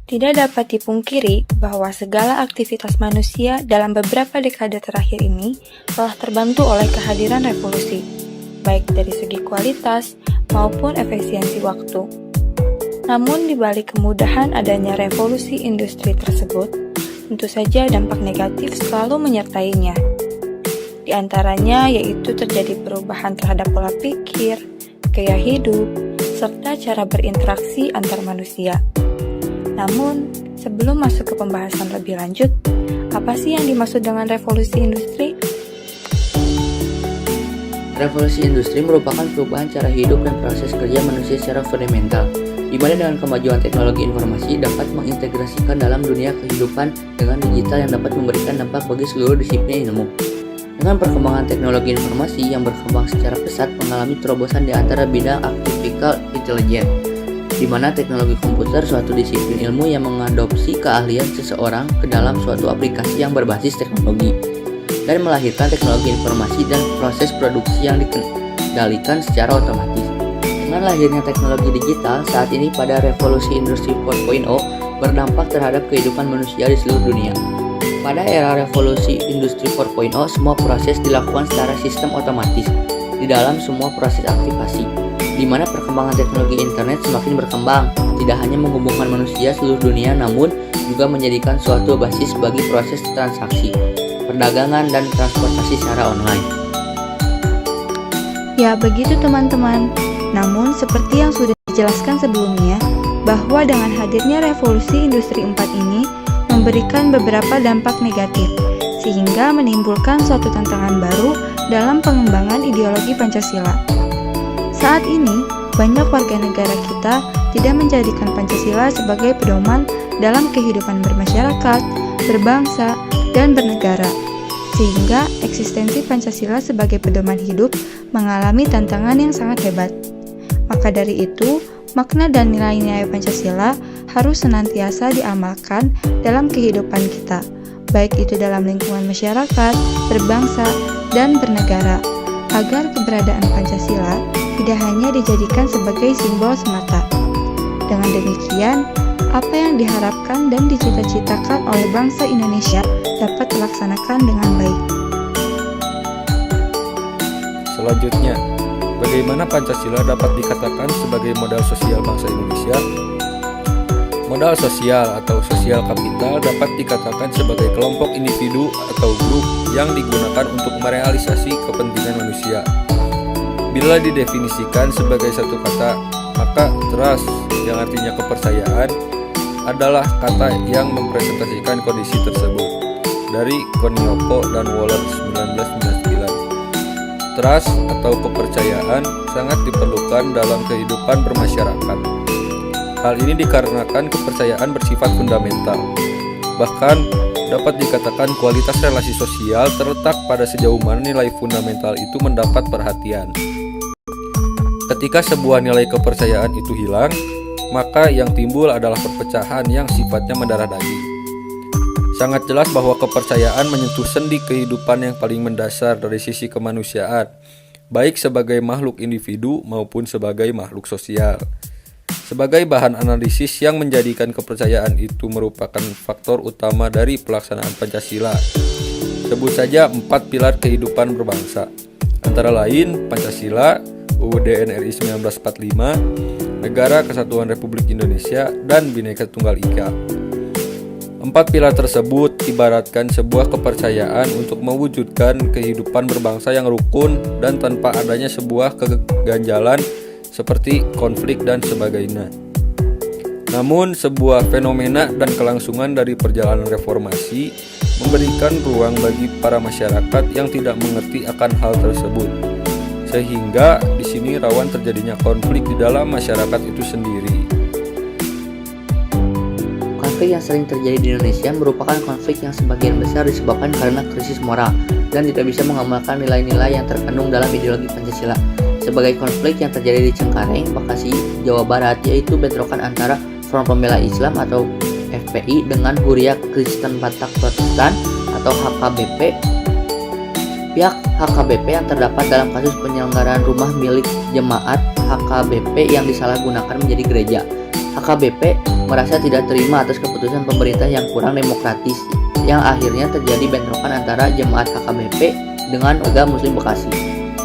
Tidak dapat dipungkiri bahwa segala aktivitas manusia dalam beberapa dekade terakhir ini telah terbantu oleh kehadiran revolusi, baik dari segi kualitas maupun efisiensi waktu. Namun di balik kemudahan adanya revolusi industri tersebut, tentu saja dampak negatif selalu menyertainya. Di antaranya yaitu terjadi perubahan terhadap pola pikir, gaya hidup, serta cara berinteraksi antar manusia. Namun, sebelum masuk ke pembahasan lebih lanjut, apa sih yang dimaksud dengan revolusi industri? Revolusi industri merupakan perubahan cara hidup dan proses kerja manusia secara fundamental, di mana dengan kemajuan teknologi informasi dapat mengintegrasikan dalam dunia kehidupan dengan digital yang dapat memberikan dampak bagi seluruh disiplin ilmu. Dengan perkembangan teknologi informasi yang berkembang secara pesat mengalami terobosan di antara bidang artificial intelligence, di mana teknologi komputer suatu disiplin ilmu yang mengadopsi keahlian seseorang ke dalam suatu aplikasi yang berbasis teknologi dan melahirkan teknologi informasi dan proses produksi yang dikendalikan secara otomatis. Dengan lahirnya teknologi digital saat ini pada revolusi industri 4.0 berdampak terhadap kehidupan manusia di seluruh dunia. Pada era revolusi industri 4.0 semua proses dilakukan secara sistem otomatis di dalam semua proses aktivasi, di mana perkembangan teknologi internet semakin berkembang, tidak hanya menghubungkan manusia seluruh dunia namun juga menjadikan suatu basis bagi proses transaksi, perdagangan, dan transportasi secara online. Ya, begitu teman-teman. Namun, seperti yang sudah dijelaskan sebelumnya, bahwa dengan hadirnya revolusi industri 4 ini memberikan beberapa dampak negatif, sehingga menimbulkan suatu tantangan baru dalam pengembangan ideologi Pancasila. Saat ini, banyak warga negara kita tidak menjadikan Pancasila sebagai pedoman dalam kehidupan bermasyarakat, berbangsa, dan bernegara, sehingga eksistensi Pancasila sebagai pedoman hidup mengalami tantangan yang sangat hebat. Maka dari itu, makna dan nilai-nilai Pancasila harus senantiasa diamalkan dalam kehidupan kita, baik itu dalam lingkungan masyarakat, berbangsa, dan bernegara, agar keberadaan Pancasila tidak hanya dijadikan sebagai simbol semata. Dengan demikian, apa yang diharapkan dan dicita-citakan oleh bangsa Indonesia dapat dilaksanakan dengan baik. Selanjutnya, bagaimana Pancasila dapat dikatakan sebagai modal sosial bangsa Indonesia? Modal sosial atau sosial kapital dapat dikatakan sebagai kelompok individu atau grup yang digunakan untuk merealisasi kepentingan manusia. Bila didefinisikan sebagai satu kata, maka trust yang artinya kepercayaan adalah kata yang mempresentasikan kondisi tersebut. Dari Konyopo dan Waller 1999. Trust atau kepercayaan sangat diperlukan dalam kehidupan bermasyarakat. Hal ini dikarenakan kepercayaan bersifat fundamental. Bahkan dapat dikatakan kualitas relasi sosial terletak pada sejauh mana nilai fundamental itu mendapat perhatian. Ketika sebuah nilai kepercayaan itu hilang, maka yang timbul adalah perpecahan yang sifatnya mendarah daging. Sangat jelas bahwa kepercayaan menyentuh sendi kehidupan yang paling mendasar dari sisi kemanusiaan, baik sebagai makhluk individu maupun sebagai makhluk sosial. Sebagai bahan analisis yang menjadikan kepercayaan itu merupakan faktor utama dari pelaksanaan Pancasila. Sebut saja 4 pilar kehidupan berbangsa, antara lain Pancasila, UUD NRI 1945, Negara Kesatuan Republik Indonesia, dan Bhinneka Tunggal Ika. 4 pilar tersebut ibaratkan sebuah kepercayaan untuk mewujudkan kehidupan berbangsa yang rukun dan tanpa adanya sebuah keganjalan seperti konflik dan sebagainya. Namun, sebuah fenomena dan kelangsungan dari perjalanan reformasi memberikan ruang bagi para masyarakat yang tidak mengerti akan hal tersebut, sehingga di sini rawan terjadinya konflik di dalam masyarakat itu sendiri. Konflik yang sering terjadi di Indonesia merupakan konflik yang sebagian besar disebabkan karena krisis moral dan tidak bisa mengamalkan nilai-nilai yang terkandung dalam ideologi Pancasila. Sebagai konflik yang terjadi di Cengkareng, Bekasi, Jawa Barat, yaitu bentrokan antara Front Pembela Islam atau FPI dengan Huria Kristen Batak Protestan atau HKBP. Pihak HKBP yang terdapat dalam kasus penyelenggaraan rumah milik jemaat HKBP yang disalahgunakan menjadi gereja. HKBP merasa tidak terima atas keputusan pemerintah yang kurang demokratis, yang akhirnya terjadi bentrokan antara jemaat HKBP dengan warga Muslim Bekasi.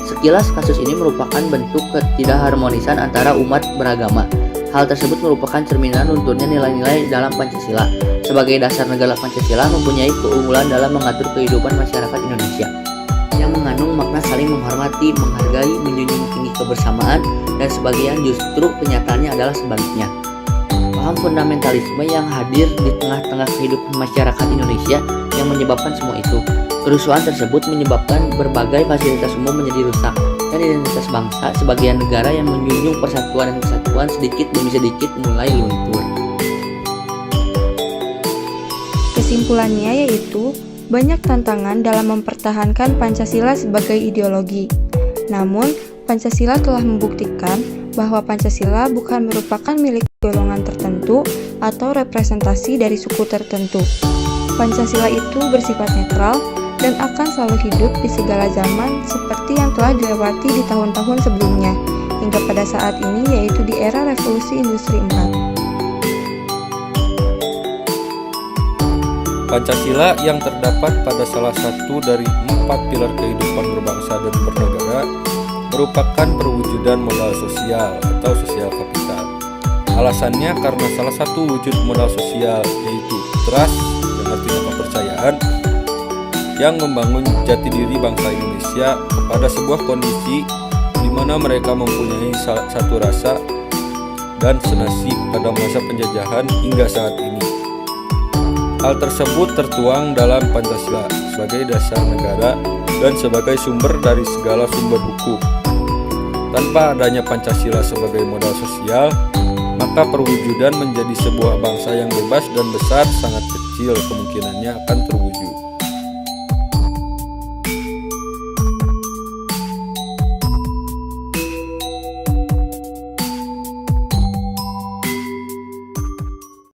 Sekilas kasus ini merupakan bentuk ketidakharmonisan antara umat beragama. Hal tersebut merupakan cerminan lunturnya nilai-nilai dalam Pancasila. Sebagai dasar negara, Pancasila mempunyai keunggulan dalam mengatur kehidupan masyarakat Indonesia yang mengandung makna saling menghormati, menghargai, menjunjung tinggi kebersamaan, dan sebagian justru kenyataannya adalah sebaliknya. Paham fundamentalisme yang hadir di tengah-tengah kehidupan masyarakat Indonesia yang menyebabkan semua itu. Kerusuhan tersebut menyebabkan berbagai fasilitas umum menjadi rusak, dan identitas bangsa sebagai negara yang menjunjung persatuan dan kesatuan sedikit demi sedikit mulai luntur. Kesimpulannya yaitu, banyak tantangan dalam mempertahankan Pancasila sebagai ideologi. Namun, Pancasila telah membuktikan bahwa Pancasila bukan merupakan milik golongan tertentu atau representasi dari suku tertentu. Pancasila itu bersifat netral dan akan selalu hidup di segala zaman seperti yang telah dilewati di tahun-tahun sebelumnya, hingga pada saat ini yaitu di era Revolusi Industri 4. Pancasila yang terdapat pada salah satu dari 4 pilar kehidupan berbangsa dan bernegara merupakan perwujudan modal sosial atau sosial kapital. Alasannya karena salah satu wujud modal sosial yaitu trust dan artinya kepercayaan yang membangun jati diri bangsa Indonesia kepada sebuah kondisi di mana mereka mempunyai satu rasa dan senasib pada masa penjajahan hingga saat ini. Hal tersebut tertuang dalam Pancasila sebagai dasar negara dan sebagai sumber dari segala sumber hukum. Tanpa adanya Pancasila sebagai modal sosial, maka perwujudan menjadi sebuah bangsa yang bebas dan besar sangat kecil kemungkinannya akan terwujud.